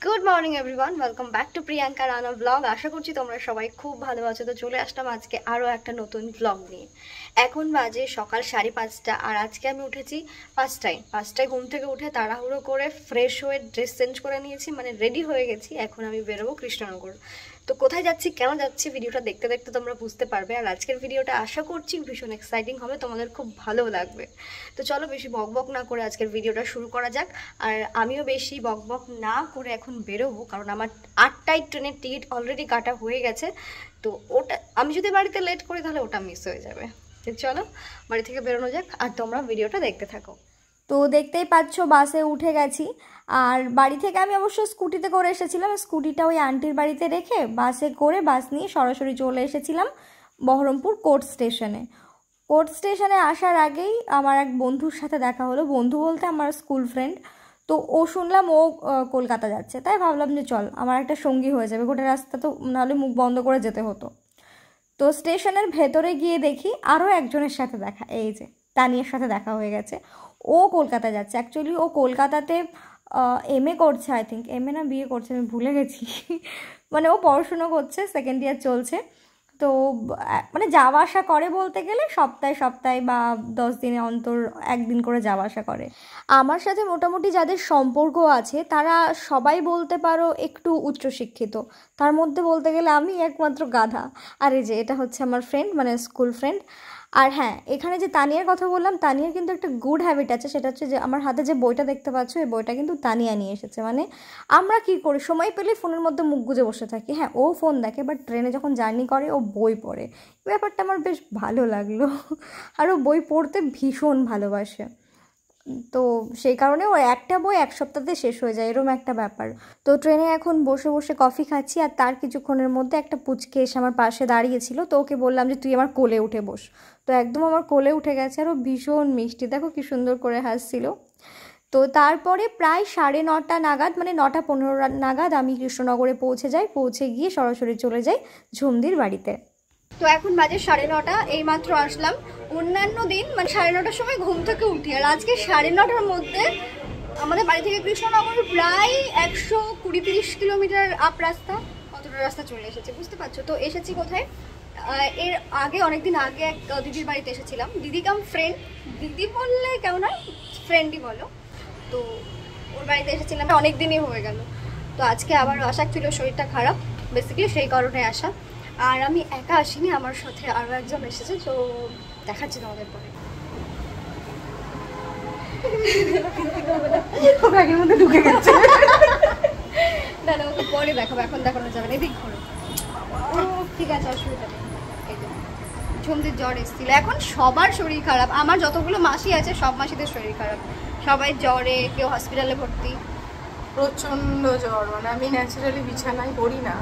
Good morning everyone, welcome back to Priyanka Rana blog. আশা করছি তোমরা সবাই খুব ভালো আছো। তো চলে আসলাম আজকে আরও একটা নতুন ব্লগ নিয়ে। এখন বাজে সকাল 5:30 আর আজকে আমি উঠেছি 5টায় ঘুম থেকে উঠে তাড়াহুড়ো করে ফ্রেশ হয়ে ড্রেস চেঞ্জ করে নিয়েছি, মানে রেডি হয়ে গেছি। এখন আমি বেরোবো কৃষ্ণনগর। তো কোথায় যাচ্ছি, কেন যাচ্ছি, ভিডিওটা দেখতে দেখতে তোমরা বুঝতে পারবে। আর আজকের ভিডিওটা আশা করছি ভীষণ এক্সাইটিং হবে, তোমাদের খুব ভালো লাগবে। তো চলো বেশি বকবক না করে আজকের ভিডিওটা শুরু করা যাক। আর আমিও বেশি বকবক না করে এখন বেরোবো, কারণ আমার 8টায় ট্রেনের টিকিট অলরেডি কাটা হয়ে গেছে। তো ওটা আমি যদি বাড়িতে লেট করি তাহলে ওটা মিস হয়ে যাবে। তো চলো বাড়ি থেকে বেরোনো যাক, আর তোমরা ভিডিওটা দেখতে থাকো। তো দেখতেই পাচ্ছ বাসে উঠে গেছি। আর বাড়ি থেকে আমি অবশ্য স্কুটিতে করে এসেছিলাম, স্কুটিটা ওই আন্টির বাড়িতে রেখে বাসে করে বাস নিয়ে সরাসরি চলে এসেছিলাম বহরমপুর কোর্ট স্টেশনে। কোর্ট স্টেশনে আসার আগেই আমার এক বন্ধুর সাথে দেখা হলো, বন্ধু বলতে আমার স্কুল ফ্রেন্ড। তো ও শুনলাম ও কলকাতা যাচ্ছে, তাই ভাবলাম যে চল আমার একটা সঙ্গী হয়ে যাবে, গোটা রাস্তা তো নাহলে মুখ বন্ধ করে যেতে হতো। তো স্টেশনের ভেতরে গিয়ে দেখি আরও একজনের সাথে দেখা, এই যে তানিয়ার সাথে দেখা হয়ে গেছে। ও কলকাতা যাচ্ছে, অ্যাকচুয়ালি ও কলকাতাতে এমএ করছে, আই থিঙ্ক এমএ না বিএ করছে, আমি ভুলে গেছি। মানে ও পড়াশুনো করছে, সেকেন্ড ইয়ার চলছে। তো মানে যাওয়া আসা করে, বলতে গেলে সপ্তাহে সপ্তাহে বা 10 দিনে অন্তর একদিন করে যাওয়া আসা করে। আমার সাথে মোটামুটি যাদের সম্পর্ক আছে তারা সবাই বলতে পারো একটু উচ্চশিক্ষিত, তার মধ্যে বলতে গেলে আমি একমাত্র গাধা। আর এই যে এটা হচ্ছে আমার ফ্রেন্ড, মানে স্কুল ফ্রেন্ড। আর হ্যাঁ, এখানে যে তানিয়ার কথা বললাম, তানিয়ার কিন্তু একটা গুড হ্যাবিট আছে, সেটা হচ্ছে যে আমার হাতে যে বইটা দেখতে পাচ্ছ, এই বইটা কিন্তু তানিয়া নিয়ে এসেছে। মানে আমরা কি করি, সময় পেলে ফোনের মধ্যে মুখ গুজে বসে থাকি। হ্যাঁ, ও ফোন দেখে, বাট ট্রেনে যখন জার্নি করে ও বই পড়ে। ব্যাপারটা আমার বেশ ভালো লাগলো। আর ও বই পড়তে ভীষণ ভালোবাসে। তো সেই কারণে ও একটা বই এক সপ্তাহতে শেষ হয়ে যায়, এরকম একটা ব্যাপার। তো ট্রেনে এখন বসে বসে কফি খাচ্ছি, আর তার কিছুক্ষণের মধ্যে একটা পুচকে এসে আমার পাশে দাঁড়িয়েছিল। তো ওকে বললাম যে তুই আমার কোলে উঠে বস। তো একদম আমার কোলে উঠে গেছে, আর ও ভীষণ মিষ্টি, দেখো কি সুন্দর করে হাসছিল। তো তারপরে প্রায় 9:30 নাগাদ, মানে 9:15 নাগাদ আমি কৃষ্ণনগরে পৌঁছে যাই। পৌঁছে গিয়ে সরাসরি চলে যাই ঝুমদির বাড়িতে। তো এখন বাজে 9:30, এইমাত্র আসলাম। অন্যান্য দিন মানে 9:30টার সময় ঘুম থেকে উঠি, আর আজকে 9:30টার মধ্যে আমাদের বাড়ি থেকে কৃষ্ণনগর প্রায় 120-30 কিলোমিটার আপ রাস্তা, কতটা রাস্তা চলে এসেছে বুঝতে পারছো। তো এসেছি কোথায়, এর আগে অনেকদিন আগে এক দিদির বাড়িতে এসেছিলাম। দিদি কাম ফ্রেন্ড, দিদি বললে কেমন হয়, ফ্রেন্ডই বলো। তো ওর বাড়িতে এসেছিলাম, অনেক দিনই হয়ে গেল। তো আজকে আবার আসা ছিল, শরীরটা খারাপ বেসিক্যালি সেই কারণে আসা। আর আমি একা আসিনি, আমার সাথে আরও একজন এসেছে। তো দেখাচ্ছি তোমাদের পরে। ব্যাগের মধ্যে ঢুকে গেছে। দাদা ওকে পরে দেখাবো, এখন দেখানো যাবে না, এদিক ঘোরো। ও ঠিক আছে, অসুবিধা নেই। এই যে ঝুমদির জ্বর এসেছিল, এখন সবার শরীর খারাপ। আমার যতগুলো মাসি আছে সব মাসিদের শরীর খারাপ, সবাই জ্বরে, কেউ হসপিটালে ভর্তি। প্রচন্ড জ্বর, মানে আমি ন্যাচারালি বিছানায় পড়ি না,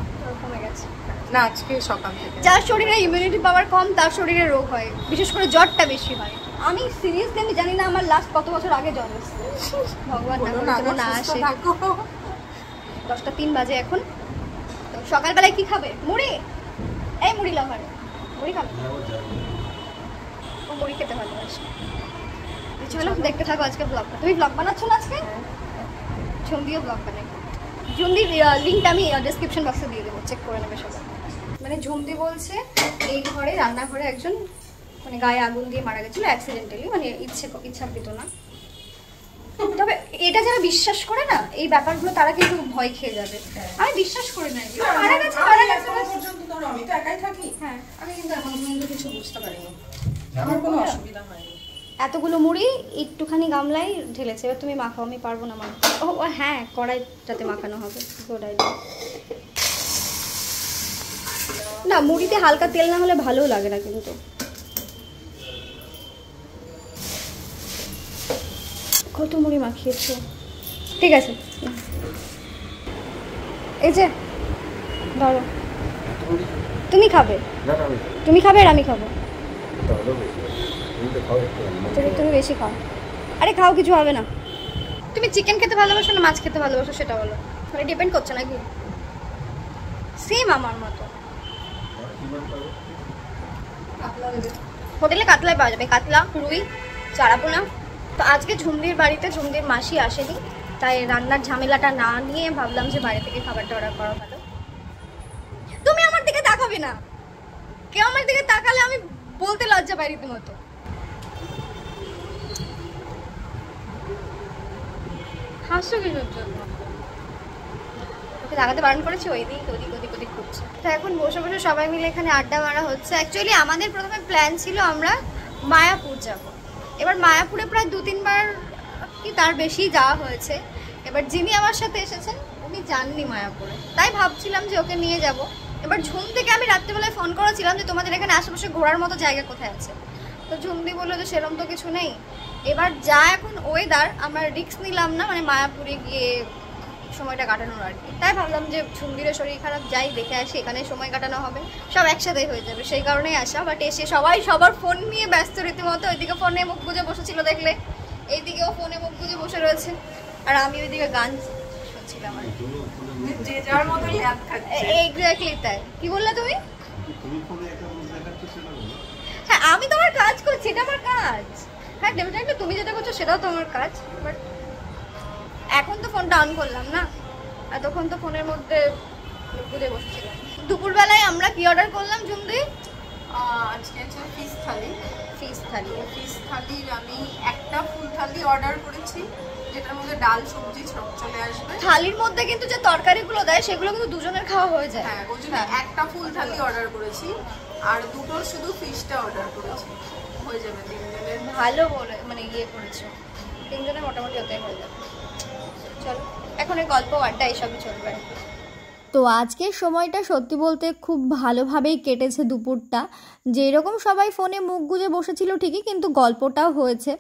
কমে গেছে না আজকে সকাল থেকে। যার শরীরে ইমিউনিটি পাওয়ার কম তার শরীরে রোগ হয়, বিশেষ করে জ্বরটা বেশি হয়। আমি সিরিয়াসলি আমি জানি না আমার লাস্ট কত বছর আগে জ্বর এসেছে, ভগবান না আসে। 10টা 3 বাজে এখন। তো সকালবেলায় কি খাবে? মুড়ি? এই মুড়ি লাভার, মুড়ি খাবে? ও মুড়ি খেতে ভালোবাসে। চলো দেখতে থাকো আজকে ব্লগটা। তুমি ব্লগ বানাচ্ছ না আজকে? ঝুমদিও ব্লগ বানাই। ঝুমদির লিঙ্কটা আমি ডেসক্রিপশন বক্সে দিয়ে দেবো, চেক করে নেবে সবাই। মানে ঝুমদি বলছে এই ঘরে, রান্নাঘরে একজন মানে গায়ে আগুন দিয়ে মারা গেছিলো অ্যাক্সিডেন্টালি, মানে ইচ্ছাকৃত না। তবে এটা যারা বিশ্বাস করে না এই ব্যাপারগুলো, তারা কিন্তু ভয় খেয়ে যাবে। আমি বিশ্বাস করি না, মারা গেছে আমি তো একাই থাকি। হ্যাঁ, আমি কিন্তু এখন পর্যন্ত কিছু বুঝতে পারিনি, আমার কোনো অসুবিধা হয়নি। এতগুলো মুড়ি একটুখানি গামলায় ঢেলেছে, এবার তুমি মাখাও, আমি পারবো না মাখতে। ও হ্যাঁ, কড়াইটাতে মাখানো হবে, গুড আইডিয়া। না, মুড়িতে হালকা তেল না হলে ভালোও লাগে না কিন্তু। কত মুড়ি মাখিয়েছো, ঠিক আছে। এই যে ধরো, তুমি খাবে? তুমি খাবে আর আমি খাবো। তুমি বেশি খাও। আরে খাও, কিছু হবে না। তুমি চিকেন খেতে ভালোবাসো না মাছ খেতে ভালোবাসো সেটা বলো, মানে ডিপেন্ড করছে নাকি? সেম আমার মতো। হোটেলে কাতলাই পাওয়া যাবে, কাতলা, রুই, চারাপোনা। তো আজকে ঝুমদির বাড়িতে ঝুমদির মাসি আসেনি, তাই রান্নার ঝামেলাটা না নিয়ে ভাবলাম যে বাইরে থেকে খাবারটা অর্ডার করা ভালো। তুমি আমার দিকে তাকাবে না, কেউ আমার দিকে তাকালে আমি বলতে লজ্জা পাই রীতিমতো। হাসছো কিসের জন্য? ওকে তাকাতে বারণ করেছি, ওইদিক ওদিক ওদিক ওদিক করছে। তো এখন বসে বসে সবাই মিলে এখানে আড্ডা মারা হচ্ছে। অ্যাকচুয়ালি আমাদের প্রথমে প্ল্যান ছিল আমরা মায়াপুর যাব। এবার মায়াপুরে প্রায় 2-3 বার কি তার বেশি যাওয়া হয়েছে। এবার যিনি আমার সাথে এসেছেন উনি যাননি মায়াপুরে, তাই ভাবছিলাম যে ওকে নিয়ে যাব। এবার ঝুম থেকে আমি রাত্রেবেলায় ফোন করেছিলাম যে তোমাদের এখানে আশেপাশে ঘোরার মতো জায়গা কোথায় আছে, তো ঝুমদি বললো যে সেরকম তো কিছু নেই। এবার যা এখন ওয়েদার, আমরা রিস্ক নিলাম না মানে মায়াপুরে গিয়ে সময়টা কাটানোর আর কি। তাই ভাবলাম যে ঝুমদিরও শরীর খারাপ, যাই দেখে আসি, এখানে সময় কাটানো হবে, সব একসাথেই হয়ে যাবে, সেই কারণেই আসা। বাট এসে সবাই সবার ফোন নিয়ে ব্যস্ত রীতিমতো। ওইদিকে ফোনে মুখ গুজে বসেছিল দেখলে, এইদিকেও ফোনে মুখ গুজে বসে রয়েছে, আর আমি ওইদিকে গান শুনছিলাম। যে যার মতো ল্যাব খাচ্ছে। এক্স্যাক্টলি তাই। কি বললে তুমি? হ্যাঁ আমি তোমার কাজ করছি, এটা আমার কাজ। হ্যাঁ ডেফিনেটলি তুমি যেটা করছো সেটাও তোমার কাজ, বাট এখন তো ফোনটা অন করলাম না, এতক্ষণ তো ফোনের মধ্যে ঘুরে বসেছিলাম। দুপুরবেলায় আমরা কি অর্ডার করলাম ঝুমদি? আজকে হচ্ছে ফিশ থালি। ফিশ থালি। ফিশ থালির আমি একটা ফুল থালি অর্ডার করেছি, যেটার মধ্যে ডাল সবজি সব চলে আসবে। থালির মধ্যে কিন্তু যে তরকারিগুলো দেয় সেগুলো কিন্তু দুজনের খাওয়া হয়ে যায়। হ্যাঁ ওই জন্য একটা ফুল থালি অর্ডার করেছি, আর দুটো শুধু ফিশটা অর্ডার করেছি, হয়ে যাবে 3 জনের। ভালো বলে মানে ইয়ে করেছো, 3 জনের মোটামুটি ওটাই হয়ে যাবে। চলো এখন এই গল্প আড্ডা এইসবই চলবে। তো আজকের সময়টা সত্যি বলতে খুব ভালোভাবেই কেটেছে দুপুরটা। যেরকম সবাই ফোনে মুখ গুজে বসেছিল ঠিকই, কিন্তু গল্পটাও হয়েছে।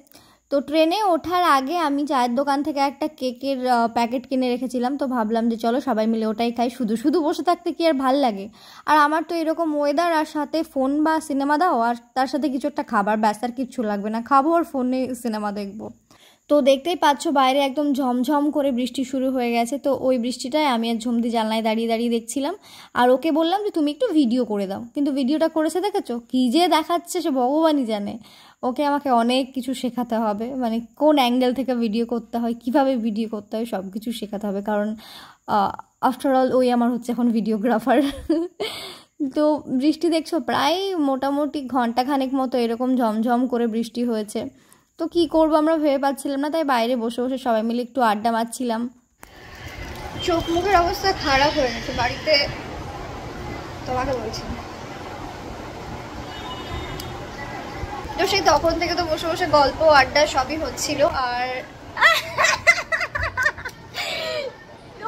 তো ট্রেনে ওঠার আগে আমি চায়ের দোকান থেকে একটা কেকের প্যাকেট কিনে রেখেছিলাম, তো ভাবলাম যে চলো সবাই মিলে ওটাই খাই, শুধু শুধু বসে থাকতে কি আর ভাল লাগে। আর আমার তো এরকম ওয়েদার আর সাথে ফোন বা সিনেমা দাও আর তার সাথে কিছু একটা খাবার, ব্যাস আর কিচ্ছু লাগবে না, খাবো আর ফোনে সিনেমা দেখবো। তো দেখতেই পাচ্ছ বাইরে একদম ঝমঝম করে বৃষ্টি শুরু হয়ে গেছে। তো ওই বৃষ্টিটায় আমি আর ঝুমদি জানলায় দাঁড়িয়ে দাঁড়িয়ে দেখছিলাম, আর ওকে বললাম যে তুমি একটু ভিডিও করে দাও। কিন্তু ভিডিওটা করেছে দেখেছো, কী যে দেখাচ্ছে সে ভগবানই জানে। ওকে আমাকে অনেক কিছু শেখাতে হবে, মানে কোন অ্যাঙ্গেল থেকে ভিডিও করতে হয়, কিভাবে ভিডিও করতে হয়, সব কিছু শেখাতে হবে, কারণ আফটার অল ওই আমার হচ্ছে এখন ভিডিওগ্রাফার। তো বৃষ্টি দেখছো প্রায় মোটামুটি ঘন্টাখানেক মতো এরকম ঝমঝম করে বৃষ্টি হয়েছে। তো কি করবো আমরা ভেবে পাচ্ছিলাম না, তাই বাইরে বসে বসে সবাই মিলে একটু আড্ডা মারছিলাম। চোখ মুখের অবস্থা খারাপ হয়ে গেছে বাড়িতে, তোমাকে বলছি। তো সেই তখন থেকে তো বসে বসে গল্প আড্ডা সবই হচ্ছিল। আর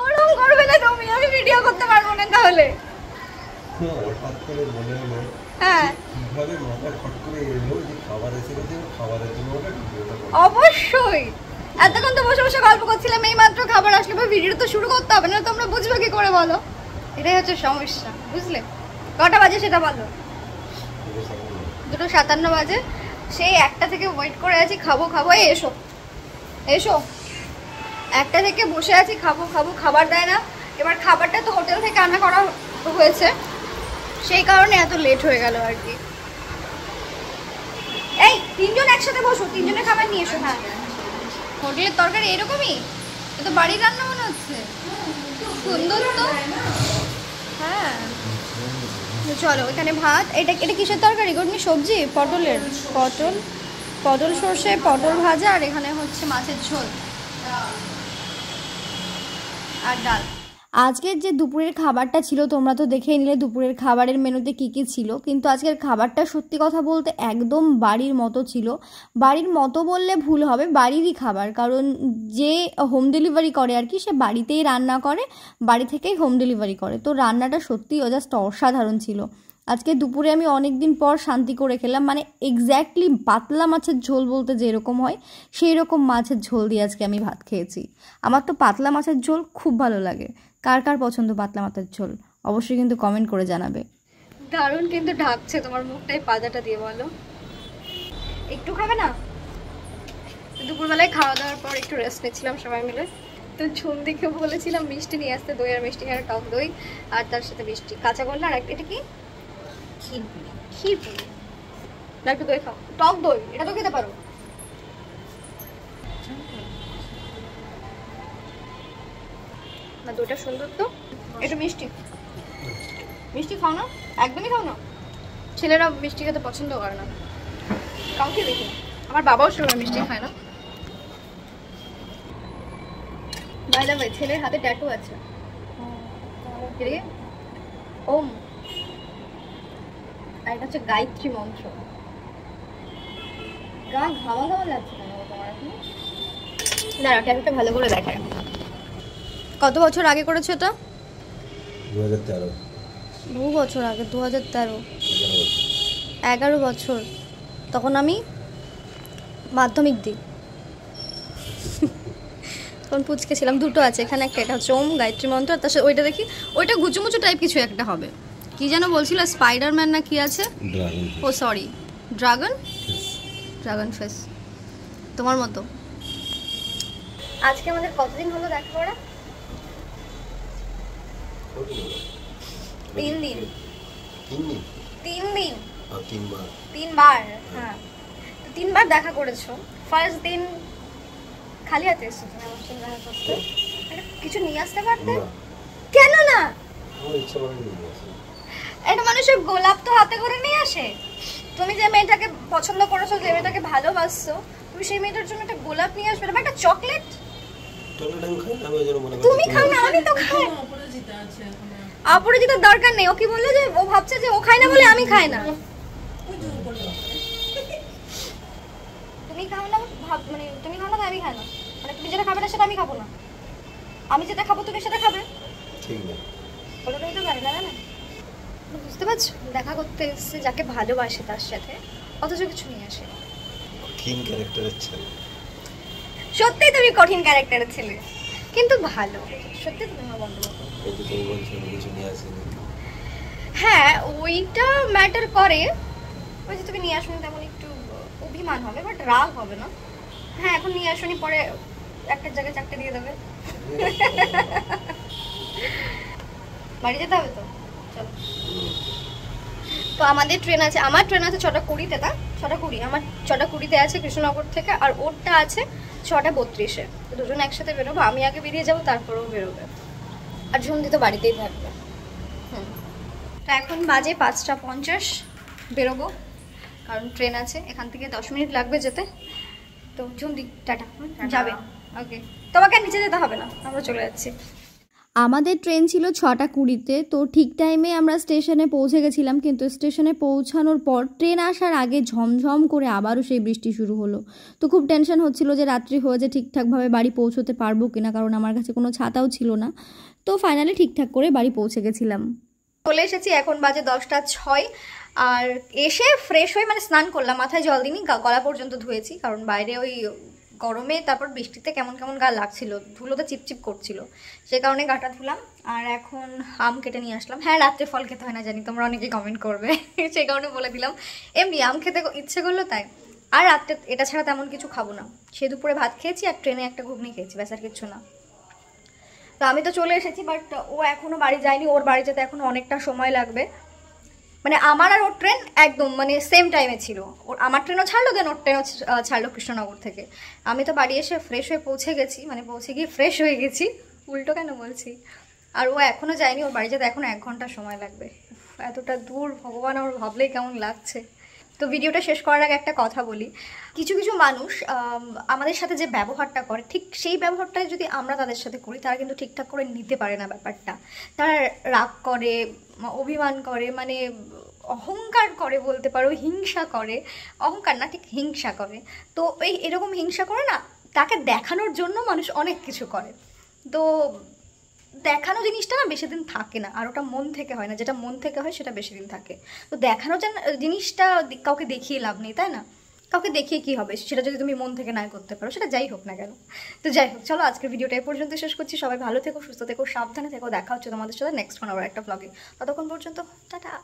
ওরকম করবে না তুমি, আমি ভিডিও করতে পারবো না তাহলে। হ্যাঁ অবশ্যই, এতক্ষণ তো বসে বসে গল্প করছিলাম, এই মাত্র খাবার আসলে ভিডিও তো শুরু করতে হবে না, তোমরা বুঝবে কি করে বলো? এটাই হচ্ছে সমস্যা, বুঝলে? কটা বাজে সেটা বলো? 2:57 বাজে। সেই 1টা থেকে ওয়েট করে আছি, খাবো খাবো, এসো এসো, 1টা থেকে বসে আছি খাবো খাবো, খাবার দেয় না। এবার খাবারটা তো হোটেল থেকে রান্না করা হয়েছে, সেই কারণে এত লেট হয়ে গেল আর কি। এই 3 জন একসাথে বসো, 3 জনের খাবার নিয়ে এসো। হ্যাঁ হোটেলের তরকারি এরকমই, তো বাড়ির রান্না মনে হচ্ছে, সুন্দর তো। হ্যাঁ চলো, এখানে ভাত, এটা কিসের তরকারি গরমি? সবজি পটলের, পটল সর্ষে, পটল ভাজা, আর এখানে হচ্ছে মাছের ঝোল আর ডাল। আজকের যে দুপুরের খাবারটা ছিল তোমরা তো দেখেই নিলে দুপুরের খাবারের মেনুতে কী কী ছিল, কিন্তু আজকের খাবারটা সত্যি কথা বলতে একদম বাড়ির মতো ছিল। বাড়ির মতো বললে ভুল হবে, বাড়িরই খাবার, কারণ যে হোম ডেলিভারি করে আর কি, সে বাড়িতেই রান্না করে, বাড়ি থেকেই হোম ডেলিভারি করে। তো রান্নাটা সত্যিই জাস্ট অসাধারণ ছিল। আজকে দুপুরে আমি অনেক দিন পর শান্তি করে খেলাম, মানে এক্স্যাক্টলি পাতলা মাছের ঝোল বলতে যেরকম হয় সেই রকম মাছের ঝোল দিয়ে আজকে আমি ভাত খেয়েছি। আমার তো পাতলা মাছের ঝোল খুব ভালো লাগে। কার কার পছন্দ পাতলা মাছের ঝোল অবশ্যই কিন্তু কমেন্ট করে জানাবে। দারুণ কিন্তু ঢাকছে তোমার মুখটাই পাজাটা দিয়ে, বলো একটু খাবে না? দুপুরবেলায় খাওয়া দাওয়ার পর একটু রেস্ট নিচ্ছিলাম সবাই মিলে। তো ঝুমদিকে বলেছিলাম মিষ্টি নিয়ে আসতে, দই আর মিষ্টি, আর টক দই, আর তার সাথে মিষ্টি কাঁচা গোল্লা, আর এটা কি ক্ষীর পুরি না, একটু দই খাও, টক দই, এটা তো খেতে পারো। না দুটো সুন্দর তো। একটু মিষ্টি মিষ্টি খাও না, একদমই খাও না। ছেলেরা মিষ্টি খেতে পছন্দ করে না, কাউকে দেখি না। আমার বাবাও সেরকম মিষ্টি খায় না। বাই দ্য ওয়ে, ছেলের হাতে ট্যাটু আছে। এদিকে ওম, আর এটা হচ্ছে গায়ত্রী মন্ত্র। গা ঘামা ঘামা লাগছে কেন তোমার এখন? দাঁড়া, ট্যাটুটা ভালো করে দেখায়। কত বছর আগে করেছো এটা? 2013। বহু বছর আগে, 2013। 11 বছর। তখন আমি মাধ্যমিক দিই। তখন পুচকে ছিলাম। দুটো আছে এখানে, একটা এটা হচ্ছে ওম গায়ত্রী মন্ত্র, আর তার সাথে ওইটা দেখি, ওইটা গুচুমুচু টাইপ কিছু একটা হবে। কি যেন বলছিল, স্পাইডারম্যান না কি আছে? ও সরি, ড্রাগন ফেস, তোমার মতো। আজকে আমাদের কতদিন হলো দেখা করা? 3 দিন। 3 দিন 3বার। হ্যাঁ, 3বার দেখা করেছো। ফার্স্ট দিন খালি হাতে এসেছো তুমি আমার সঙ্গে দেখা করতে। কিছু নিয়ে আসতে পারতে? কেন না? একটা মানুষের গোলাপ তো হাতে করে নিয়ে আসে। তুমি যে মেয়েটাকে পছন্দ করেছো, যে মেয়েটাকে ভালোবাসছো, তুমি সেই মেয়েটার জন্য একটা গোলাপ নিয়ে আসবে, একটা চকলেট। তুমি খাও না, আমি তো খাই। অপরাজিতার দরকার নেই। ও কি বললো যে ও ভাবছে যে ও খায় না বলে আমি খাই না। তুমি খাও না, মানে তুমি খাও না আমি খাই না, মানে তুমি যেটা খাবে না সেটা আমি খাবো না, আমি যেটা খাবো তুমি সেটা খাবে। ঠিক না, ওটা তো পারে না, না বুঝতে পারছো? দেখা করতে এসেছে যাকে ভালোবাসে তার সাথে, অথচ কিছু নিয়ে আসে। কঠিন ক্যারেক্টারের ছেলে। সত্যি তুমি কঠিন ক্যারেক্টারের ছেলে, কিন্তু ভালো। সত্যি তুমি আমার বন্ধু। এই যে তুমি বলছো কিছু নিয়ে আসেনি। হ্যাঁ, ওইটা ম্যাটার করে। ওই যে তুমি নিয়ে আসুন তেমন একটু অভিমান হবে, বাট রাগ হবে না। হ্যাঁ, এখন নিয়ে আসুনি, পরে একটা জায়গায় চারটে দিয়ে দেবে। বাড়ি যেতে হবে তো, চলো। তো আমাদের ট্রেন আছে, আমার ট্রেন আছে 6টা 20-তে। তা 6টা 20, আমার 6টা 20-তে আছে কৃষ্ণনগর থেকে, আর ওরটা আছে 6টা 32-এ। তো দুজন একসাথে বেরোবো, আমি আগে বেরিয়ে যাবো, তারপরেও বেরোবে। আর ঝুমদি তো বাড়িতেই থাকবে। তো এখন বাজে 5টা 50, বেরোবো, কারণ ট্রেন আছে, এখান থেকে 10 মিনিট লাগবে যেতে। তো ঝুমদি টাটা, যাবে? ওকে, তোমাকে নিচে যেতে হবে না, আমরা চলে যাচ্ছি। আমাদের ট্রেন ছিল 6টা 20-তে, তো ঠিক টাইমে আমরা স্টেশনে পৌঁছে গেছিলাম। কিন্তু স্টেশনে পৌঁছানোর পর ট্রেন আসার আগে ঝমঝম করে আবারও সেই বৃষ্টি শুরু হলো। তো খুব টেনশন হচ্ছিল যে রাত্রি হয়ে যে ঠিকঠাকভাবে বাড়ি পৌঁছতে পারবো কিনা, কারণ আমার কাছে কোনো ছাতাও ছিল না। তো ফাইনালি ঠিকঠাক করে বাড়ি পৌঁছে গেছিলাম। চলে এসেছি, এখন বাজে 10টা 6। আর এসে ফ্রেশ হয়ে মানে স্নান করলাম, মাথায় জল দিইনি, গলা পর্যন্ত ধুয়েছি, কারণ বাইরে ওই গরমে তারপর বৃষ্টিতে কেমন কেমন গা লাগছিল, ধুলোতে চিপচিপ করছিল, সে কারণে গাটা ধুলাম। আর এখন আম কেটে নিয়ে আসলাম। হ্যাঁ, রাত্রে ফল খেতে হয় না জানি, তোমরা অনেকেই কমেন্ট করবে, সেই কারণে বলে দিলাম। এমনি আম খেতে ইচ্ছে করলো তাই। আর রাত্রে এটা ছাড়া তেমন কিছু খাবো না। সে দুপুরে ভাত খেয়েছি আর ট্রেনে একটা ঘুগনি খেয়েছি, ব্যাস আর কিচ্ছু না। তো আমি তো চলে এসেছি, বাট ও এখনো বাড়ি যায়নি, ওর বাড়ি যেতে এখনো অনেকটা সময় লাগবে। মানে আমার আর ওর ট্রেন একদম মানে সেম টাইমে ছিল। ওর আমার ট্রেনও ছাড়লো, দেন ওর ট্রেনও ছাড়লো কৃষ্ণনগর থেকে। আমি তো বাড়ি এসে ফ্রেশ হয়ে পৌঁছে গেছি, মানে পৌঁছে গিয়ে ফ্রেশ হয়ে গেছি, উল্টো কেন বলছি। আর ও এখনও যায়নি, ওর বাড়ি যেতে এখনও 1 ঘন্টা সময় লাগবে। এতটা দূর, ভগবান, আমার ভাবলেই কেমন লাগছে। তো ভিডিওটা শেষ করার আগে একটা কথা বলি, কিছু কিছু মানুষ আমাদের সাথে যে ব্যবহারটা করে, ঠিক সেই ব্যবহারটাই যদি আমরা তাদের সাথে করি, তারা কিন্তু ঠিকঠাক করে নিতে পারে না ব্যাপারটা। তারা রাগ করে, অভিমান করে, মানে অহংকার করে বলতে পারো, হিংসা করে। অহংকার না, ঠিক হিংসা করে। তো এরকম হিংসা করে না, তাকে দেখানোর জন্য মানুষ অনেক কিছু করে। তো দেখানো জিনিসটা না বেশি দিন থাকে না, আর ওটা মন থেকে হয় না, যেটা মন থেকে হয় সেটা বেশি দিন থাকে। তো দেখানো জিনিসটা কাউকে দেখিয়ে লাভ নেই, তাই না? কাউকে দেখিয়ে কি হবে, সেটা যদি তুমি মন থেকে না করতে পারো, সেটা যাই হোক না কেন। তো যাই হোক, চলো আজকের ভিডিওটা এই পর্যন্ত শেষ করছি। সবাই ভালো থেকো, সুস্থ থেকো, সাবধানে থেকো। দেখা হচ্ছে তোমাদের সাথে নেক্সট কোনো আবার একটা ব্লগে। ততক্ষণ পর্যন্ত টাটা।